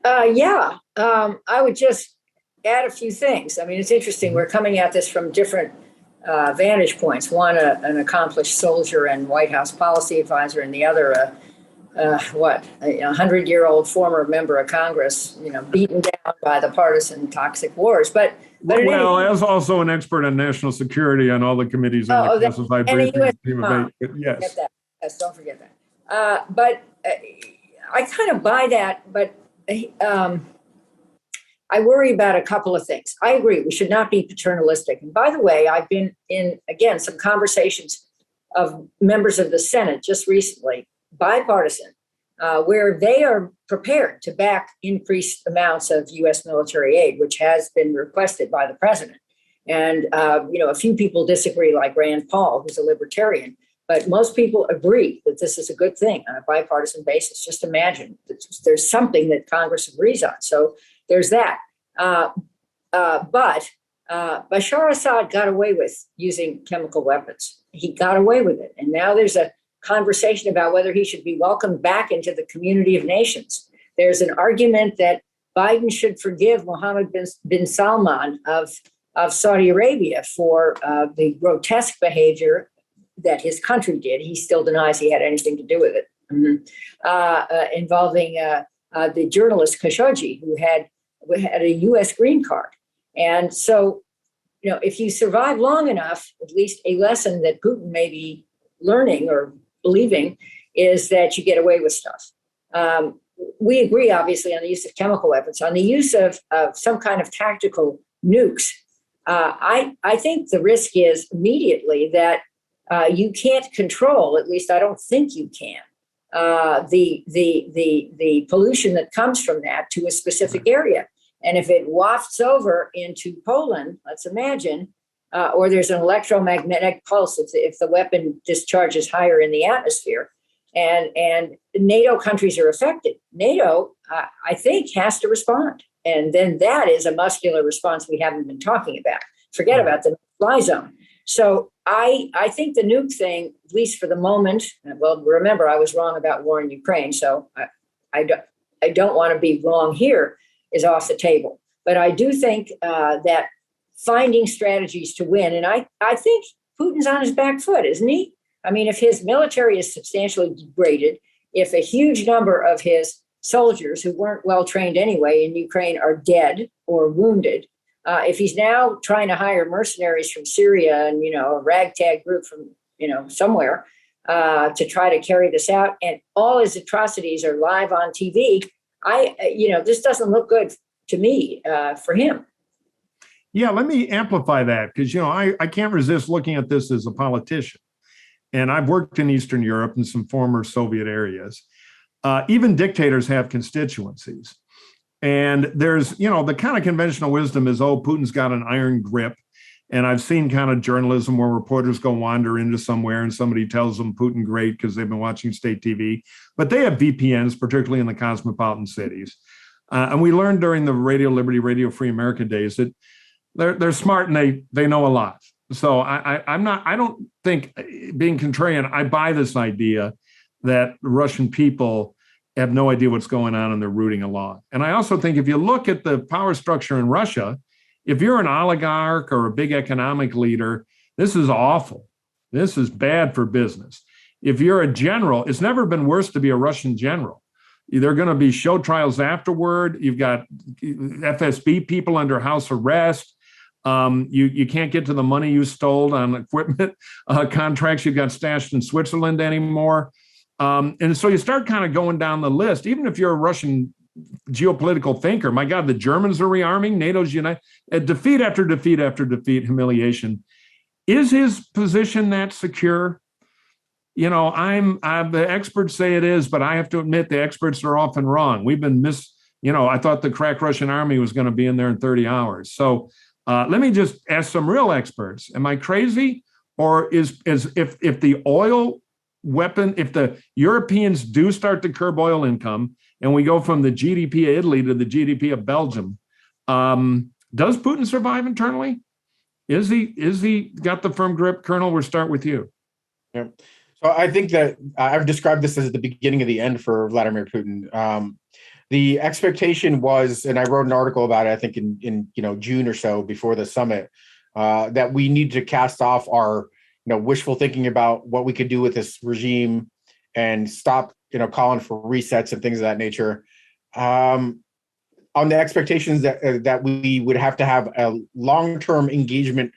I would just add a few things. I mean, it's interesting. We're coming at this from different vantage points. One, an accomplished soldier and White House policy advisor, and the other, a 100-year-old former member of Congress, beaten down by the partisan toxic wars. But well, as also an expert on national security on all the committees on the classified briefing team of 8. Yes. Yes, don't forget that. But I kind of buy that, but I worry about a couple of things. I agree, we should not be paternalistic. And by the way, I've been in, again, some conversations of members of the Senate just recently, bipartisan, where they are prepared to back increased amounts of U.S. military aid, which has been requested by the president. And, a few people disagree, like Rand Paul, who's a libertarian, but most people agree that this is a good thing on a bipartisan basis. Just imagine that there's something that Congress agrees on. So there's that. But Bashar Assad got away with using chemical weapons. He got away with it. And now there's a conversation about whether he should be welcomed back into the community of nations. There's an argument that Biden should forgive Mohammed bin Salman of Saudi Arabia for the grotesque behavior that his country did. He still denies he had anything to do with it. Involving the journalist Khashoggi, who had a U.S. green card. And so, if you survive long enough, at least a lesson that Putin may be learning or believing is that you get away with stuff. We agree, obviously, on the use of chemical weapons. On the use of some kind of tactical nukes, I think the risk is immediately that you can't control, at least I don't think you can, the pollution that comes from that to a specific area. And if it wafts over into Poland, let's imagine, or there's an electromagnetic pulse if the weapon discharges higher in the atmosphere, and NATO countries are affected, NATO, I think, has to respond. And then that is a muscular response we haven't been talking about. Forget about the fly zone. So I think the nuke thing, at least for the moment, well, remember, I was wrong about war in Ukraine, so I don't want to be wrong here, is off the table. But I do think that finding strategies to win, and I think Putin's on his back foot, isn't he? I mean, if his military is substantially degraded, if a huge number of his soldiers who weren't well trained anyway in Ukraine are dead or wounded, if he's now trying to hire mercenaries from Syria and, a ragtag group from, somewhere to try to carry this out, and all his atrocities are live on TV, this doesn't look good to me for him. Yeah, let me amplify that because, I can't resist looking at this as a politician. And I've worked in Eastern Europe and some former Soviet areas. Even dictators have constituencies. And there's, the kind of conventional wisdom is, Putin's got an iron grip. And I've seen kind of journalism where reporters go wander into somewhere and somebody tells them Putin great because they've been watching state TV. But they have VPNs, particularly in the cosmopolitan cities. And we learned during the Radio Liberty, Radio Free America days that they're smart and they know a lot. So I don't think, being contrarian, I buy this idea that the Russian people have no idea what's going on and they're rooting along. And I also think if you look at the power structure in Russia, if you're an oligarch or a big economic leader, this is awful. This is bad for business. If you're a general, it's never been worse to be a Russian general. There are going to be show trials afterward. You've got FSB people under house arrest. You can't get to the money you stole on equipment contracts you've got stashed in Switzerland anymore. And so you start kind of going down the list, even if you're a Russian geopolitical thinker. My God, the Germans are rearming, NATO's united, defeat after defeat after defeat, humiliation. Is his position that secure? The experts say it is, but I have to admit the experts are often wrong. We've been I thought the crack Russian army was going to be in there in 30 hours. So let me just ask some real experts. Am I crazy? Or is if the oil weapon, if the Europeans do start to curb oil income and we go from the GDP of Italy to the GDP of Belgium, does Putin survive internally? Is he got the firm grip? Colonel, we'll start with you. Yeah. So I think that I've described this as the beginning of the end for Vladimir Putin. The expectation was, and I wrote an article about it, I think in June or so before the summit, that we need to cast off our wishful thinking about what we could do with this regime and stop calling for resets and things of that nature. On the expectations that we would have to have a long-term engagement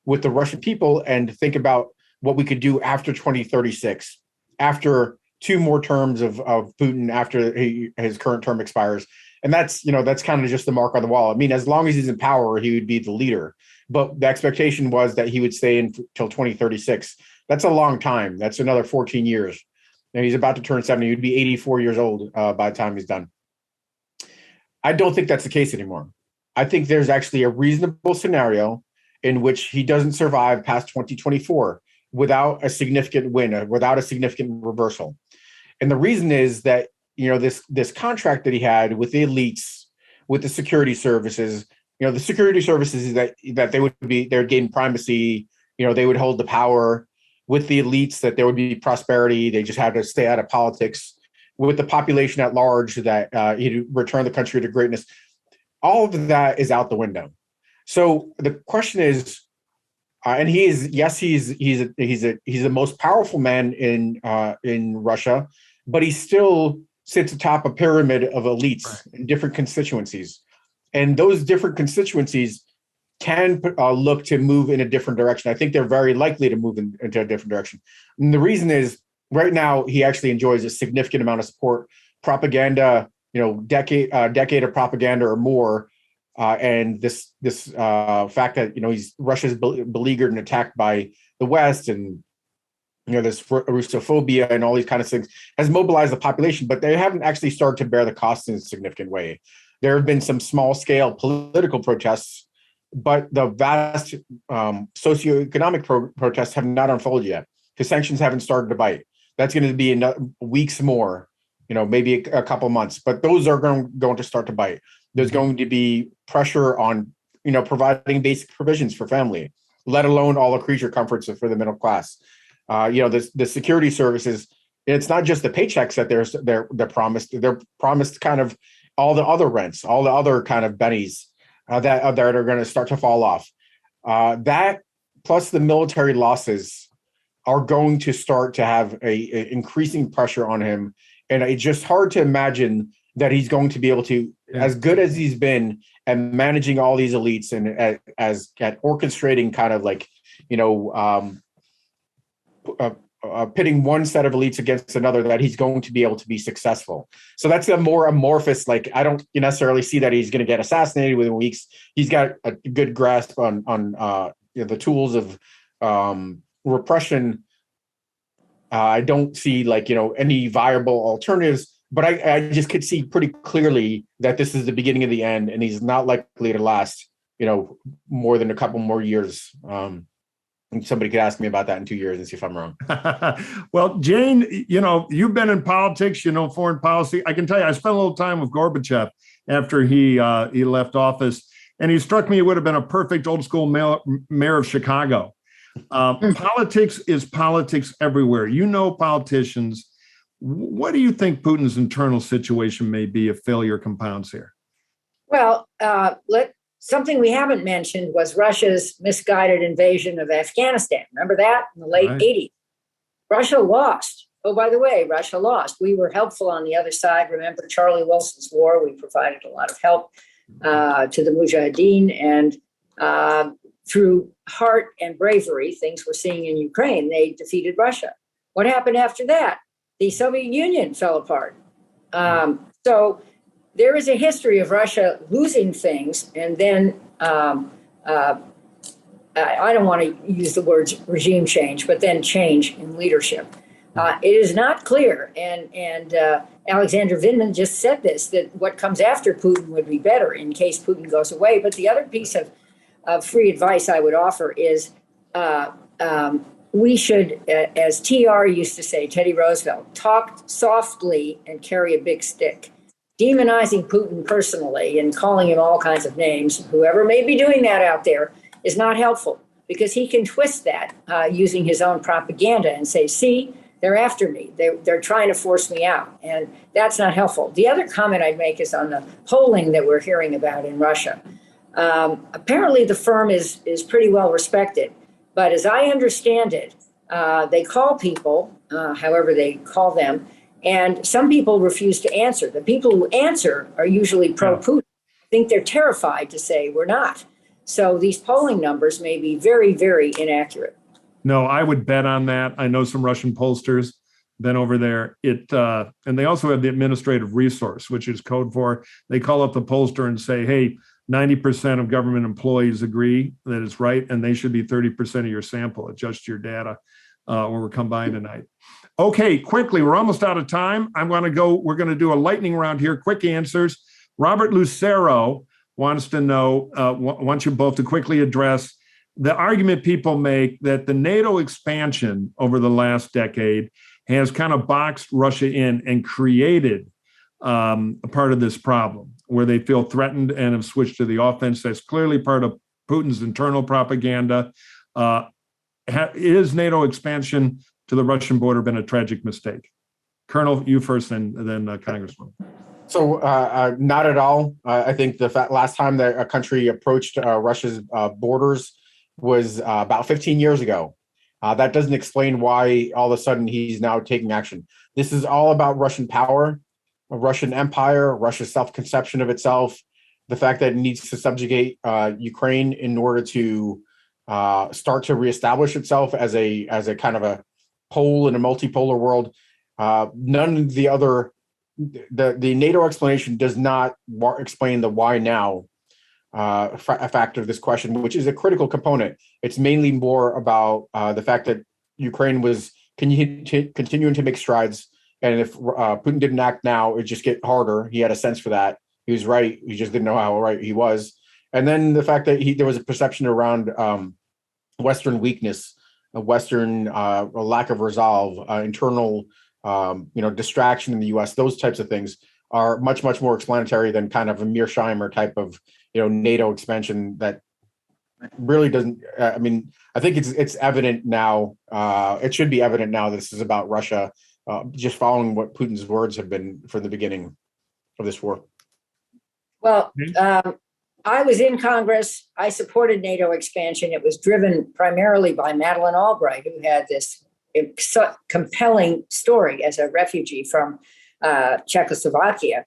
with the Russian people and think about what we could do after 2036, after 2 more terms of Putin, after his current term expires. And that's kind of just the mark on the wall. I mean, as long as he's in power, he would be the leader. But the expectation was that he would stay until 2036. That's a long time. That's another 14 years. And he's about to turn 70. He'd be 84 years old by the time he's done. I don't think that's the case anymore. I think there's actually a reasonable scenario in which he doesn't survive past 2024 without a significant win, without a significant reversal. And the reason is that, this contract that he had with the elites, with the security services, the security services that they would gain primacy, they would hold the power. With the elites, that there would be prosperity, they just had to stay out of politics. With the population at large, that he'd return the country to greatness. All of that is out the window. So the question is, and he's the most powerful man in Russia, but he still sits atop a pyramid of elites in different constituencies, and those different constituencies can look to move in a different direction. I think they're very likely to move into a different direction. And the reason is, right now, he actually enjoys a significant amount of support, propaganda, decade of propaganda or more, and this fact that Russia's beleaguered and attacked by the West, and this Russophobia and all these kind of things has mobilized the population, but they haven't actually started to bear the cost in a significant way. There have been some small scale political protests, but the vast socioeconomic protests have not unfolded yet because sanctions haven't started to bite. That's going to be in weeks more, maybe a couple months, but those are going to start to bite. There's going to be pressure on, providing basic provisions for family, let alone all the creature comforts for the middle class. The security services, it's not just the paychecks that they're promised. They're promised kind of all the other rents, all the other kind of bennies that are going to start to fall off. That plus the military losses are going to start to have a increasing pressure on him. And it's just hard to imagine that he's going to be able to, as good as he's been at managing all these elites and at orchestrating kind of like, pitting one set of elites against another, that he's going to be able to be successful. So that's a more amorphous, like, I don't necessarily see that he's going to get assassinated within weeks. He's got a good grasp on the tools of repression. I don't see any viable alternatives, but I just could see pretty clearly that this is the beginning of the end, and he's not likely to last, more than a couple more years. And somebody could ask me about that in 2 years and see if I'm wrong. Well, Jane, you've been in politics, foreign policy. I can tell you, I spent a little time with Gorbachev after he left office, and he struck me, it would have been a perfect old school mayor of Chicago. Politics is politics everywhere. Politicians. What do you think Putin's internal situation may be if failure compounds here? Well, something we haven't mentioned was Russia's misguided invasion of Afghanistan. Remember that in the late 80s? Russia lost. Oh, by the way, Russia lost. We were helpful on the other side. Remember Charlie Wilson's war? We provided a lot of help to the Mujahideen, and through heart and bravery, things we're seeing in Ukraine, they defeated Russia. What happened after that? The Soviet Union fell apart. So there is a history of Russia losing things, and then I don't want to use the words regime change, but then change in leadership. It is not clear, and Alexander Vindman just said this, that what comes after Putin would be better in case Putin goes away. But the other piece of free advice I would offer is we should, as TR used to say, Teddy Roosevelt, talk softly and carry a big stick. Demonizing Putin personally and calling him all kinds of names, whoever may be doing that out there, is not helpful, because he can twist that using his own propaganda and say, see, they're after me. They're trying to force me out. And that's not helpful. The other comment I'd make is on the polling that we're hearing about in Russia. Apparently, the firm is pretty well respected. But as I understand it, they call people, however they call them, and some people refuse to answer. The people who answer are usually pro-Putin. I think they're terrified to say we're not. So these polling numbers may be very, very inaccurate. No, I would bet on that. I know some Russian pollsters been over there. And they also have the administrative resource, which is code for, they call up the pollster and say, hey, 90% of government employees agree that it's right, and they should be 30% of your sample. Adjust your data when we're combined tonight. Okay, quickly, we're almost out of time. We're going to do a lightning round here, quick answers. Robert Lucero wants to know, wants you both to quickly address the argument people make that the NATO expansion over the last decade has kind of boxed Russia in and created a part of this problem where they feel threatened and have switched to the offense. That's clearly part of Putin's internal propaganda. Is NATO expansion to the Russian border been a tragic mistake? Colonel, you first, and then Congresswoman. So not at all. I think the last time that a country approached Russia's borders was about 15 years ago. That doesn't explain why all of a sudden he's now taking action. This is all about Russian power, a Russian empire, Russia's self-conception of itself, the fact that it needs to subjugate Ukraine in order to start to reestablish itself as a kind of a pole in a multipolar world. None of the other, the NATO explanation does not explain the why now factor of this question, which is a critical component. It's mainly more about the fact that Ukraine was continuing to make strides. And if Putin didn't act now, it'd just get harder. He had a sense for that. He was right. He just didn't know how right he was. And then the fact that there was a perception around Western weakness, a Western lack of resolve, internal distraction in the U.S. Those types of things are much, much more explanatory than kind of a Mearsheimer type of NATO expansion that really doesn't. I think it's evident now. It should be evident now that this is about Russia, just following what Putin's words have been from the beginning of this war. Well, I was in Congress. I supported NATO expansion. It was driven primarily by Madeleine Albright, who had this compelling story as a refugee from Czechoslovakia.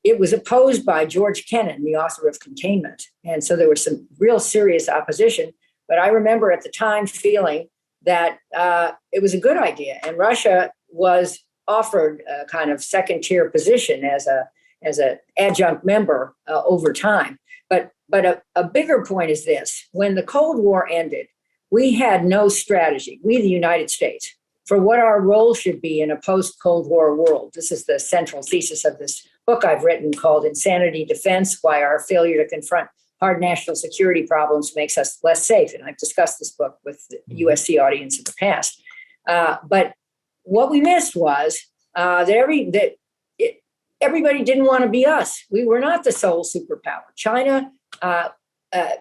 It was opposed by George Kennan, the author of Containment. And so there was some real serious opposition. But I remember at the time feeling that it was a good idea. And Russia was offered a kind of second-tier position as an adjunct member over time. But a bigger point is this. When the Cold War ended, we had no strategy, we the United States, for what our role should be in a post-Cold War world. This is the central thesis of this book I've written called Insanity Defense, Why Our Failure to Confront Hard National Security Problems Makes Us Less Safe. And I've discussed this book with the USC audience in the past. But what we missed was that everybody didn't want to be us. We were not the sole superpower. China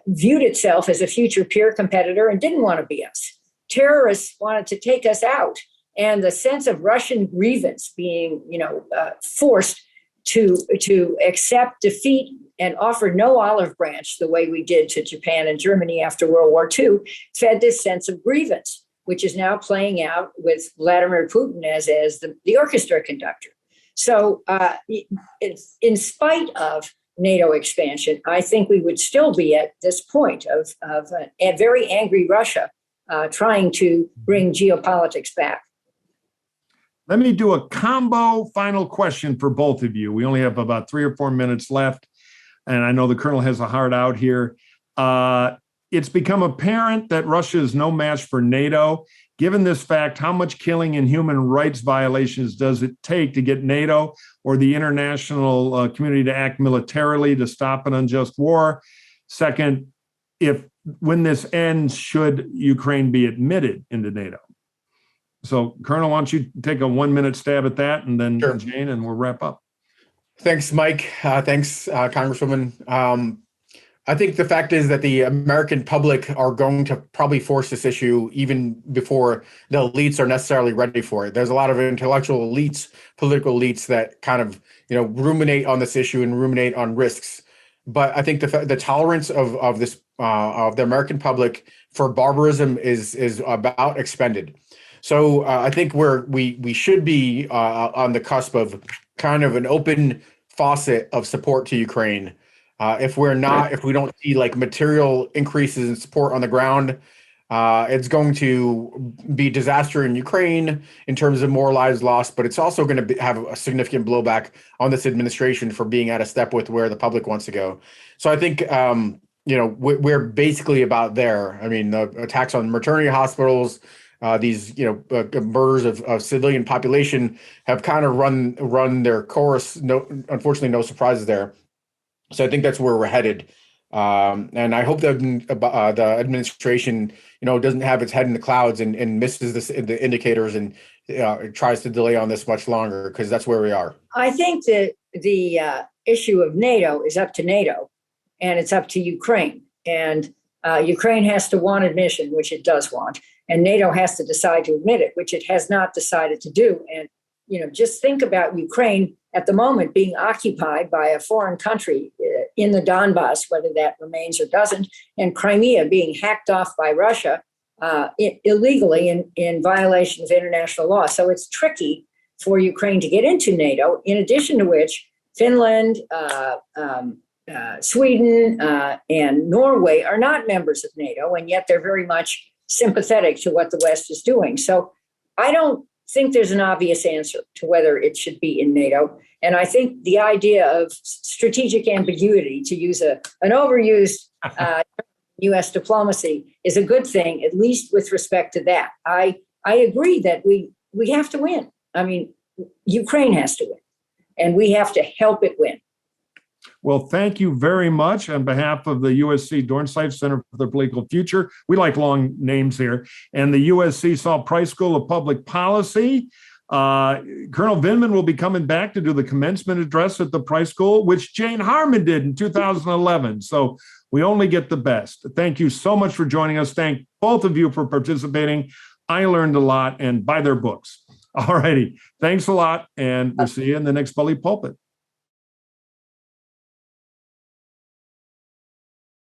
viewed itself as a future peer competitor and didn't want to be us. Terrorists wanted to take us out. And the sense of Russian grievance being, forced to accept defeat and offer no olive branch the way we did to Japan and Germany after World War II fed this sense of grievance, which is now playing out with Vladimir Putin as the orchestra conductor. So in spite of NATO expansion, I think we would still be at this point of a very angry Russia trying to bring geopolitics back. Let me do a combo final question for both of you. We only have about 3 or 4 minutes left, and I know the Colonel has a heart out here. it's become apparent that Russia is no match for NATO. Given this fact, how much killing and human rights violations does it take to get NATO or the international community to act militarily to stop an unjust war? Second, when this ends, should Ukraine be admitted into NATO? So, Colonel, why don't you take a 1 minute stab at that, and then Sure. Jane, and we'll wrap up. Thanks, Mike. Thanks, Congresswoman. I think the fact is that the American public are going to probably force this issue even before the elites are necessarily ready for it. There's a lot of intellectual elites, political elites that kind of, ruminate on this issue and ruminate on risks. But I think the tolerance of the American public for barbarism is about expended. So I think we should be on the cusp of kind of an open faucet of support to Ukraine. If we don't see like material increases in support on the ground, it's going to be disaster in Ukraine in terms of more lives lost, but it's also going to have a significant blowback on this administration for being out of step with where the public wants to go. So I think, we're basically about there. I mean, the attacks on maternity hospitals, these, murders of civilian population have kind of run their course. No, unfortunately, no surprises there. So I think that's where we're headed. And I hope that the administration, doesn't have its head in the clouds and misses the indicators and tries to delay on this much longer, because that's where we are. I think that the issue of NATO is up to NATO, and it's up to Ukraine. And Ukraine has to want admission, which it does want, and NATO has to decide to admit it, which it has not decided to do. And just think about Ukraine at the moment being occupied by a foreign country in the Donbass, whether that remains or doesn't, and Crimea being hacked off by Russia illegally in violation of international law. So it's tricky for Ukraine to get into NATO, in addition to which Finland, Sweden, and Norway are not members of NATO, and yet they're very much sympathetic to what the West is doing. So I don't think there's an obvious answer to whether it should be in NATO. And I think the idea of strategic ambiguity, to use an overused U.S. diplomacy, is a good thing, at least with respect to that. I agree that we have to win. I mean, Ukraine has to win, and we have to help it win. Well, thank you very much on behalf of the USC Dornsife Center for the Political Future. We like long names here. And the USC Price School of Public Policy. Colonel Vindman will be coming back to do the commencement address at the Price School, which Jane Harman did in 2011. So we only get the best. Thank you so much for joining us. Thank both of you for participating. I learned a lot, and buy their books. All righty. Thanks a lot, and we'll see you in the next Bully Pulpit.